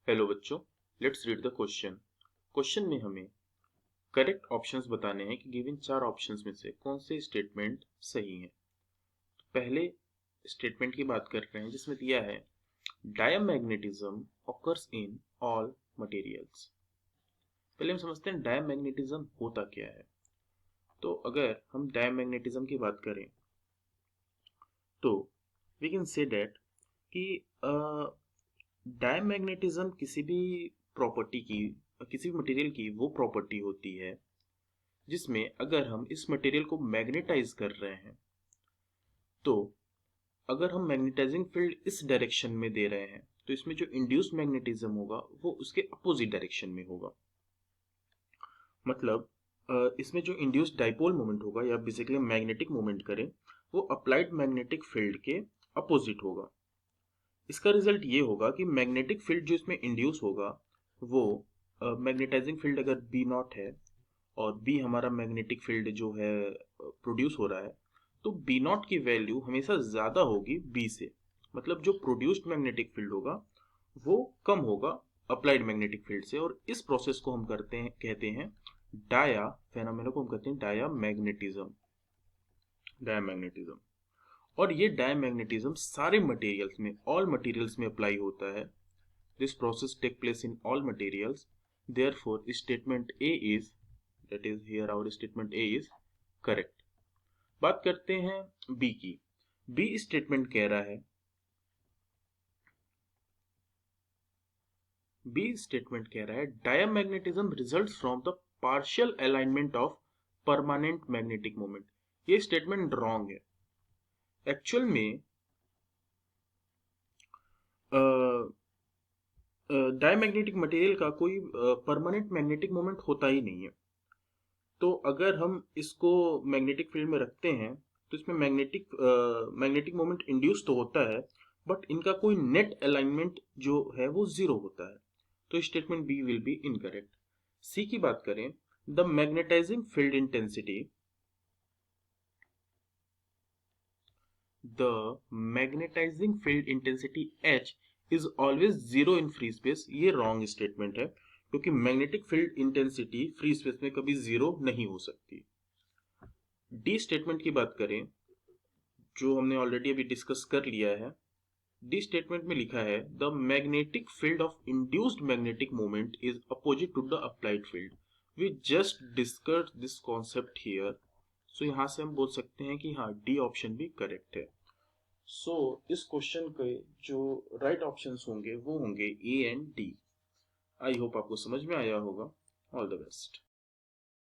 Hello बच्चों, let's read the question. Question में हमें करेक्ट ऑप्शंस बताने हैं कि गिवन चार ऑप्शंस में से कौन से स्टेटमेंट सही हैं। तो पहले स्टेटमेंट की बात कर रहे हैं जिसमें दिया है diamagnetism occurs in all materials. पहले हम समझते हैं डायमैग्नेटिज्म होता क्या है। तो अगर हम डायमैग्नेटिज्म की बात करें तो वी कैन से दैट कि डायमैग्नेटिज्म किसी भी मटेरियल की वो प्रॉपर्टी होती है जिसमें अगर हम इस मटेरियल को मैग्नेटाइज कर रहे हैं तो अगर हम मैग्नेटाइजिंग फील्ड इस डायरेक्शन में दे रहे हैं तो इसमें जो इंड्यूस्ड मैग्नेटिज्म होगा वो उसके अपोजिट डायरेक्शन में होगा। मतलब इसमें जो इंड्यूस्ड डाइपोल मोमेंट होगा या बेसिकली मैग्नेटिक मोमेंट करें वो अप्लाइड मैग्नेटिक फील्ड के अपोजिट होगा। इसका रिजल्ट ये होगा कि मैग्नेटिक फील्ड जो इसमें इंड्यूस होगा वो मैग्नेटाइजिंग फील्ड अगर बी नॉट है और बी हमारा मैग्नेटिक फील्ड जो है प्रोड्यूस हो रहा है तो बी नॉट की वैल्यू हमेशा ज़्यादा होगी बी से। मतलब जो प्रोड्यूस्ड मैग्नेटिक फील्ड होगा वो कम होगा अप्लाइड मैग्नेटिक फील्ड से, और इस प्रोसेस को हम कहते हैं डाया फेनोमेना को हम कहते हैं डायामैग्नेटिज्म। और ये डायमैग्नेटिज्म सारे मटेरियल्स में, ऑल मटेरियल्स में अप्लाई होता है। This process take place in all materials, therefore statement A is, that is here our statement A is correct. बात करते हैं बी की। बी स्टेटमेंट कह रहा है, diamagnetism results from the partial alignment of permanent magnetic moment. ये statement wrong है। Actual में डायमैग्नेटिक मटेरियल का कोई परमानेंट मैग्नेटिक मोमेंट होता ही नहीं है। तो अगर हम इसको मैग्नेटिक फील्ड में रखते हैं तो इसमें मैग्नेटिक मोमेंट इंड्यूस तो होता है बट इनका कोई नेट अलाइनमेंट जो है वो जीरो होता है। तो statement B will be incorrect. C की बात करें, the magnetising field intensity, H is always zero in free space. ये रॉन्ग स्टेटमेंट है क्योंकि magnetic field intensity free space में कभी जीरो नहीं हो सकती। डी स्टेटमेंट की बात करें जो हमने ऑलरेडी अभी डिस्कस कर लिया है। डी स्टेटमेंट में लिखा है the magnetic field of induced magnetic moment is opposite to the applied field. We just discuss this concept here. So यहां से हम बोल सकते हैं कि हाँ, डी ऑप्शन भी करेक्ट है। सो इस क्वेश्चन के जो राइट ऑप्शंस होंगे वो होंगे A and D. I hope आपको समझ में आया होगा। All the best.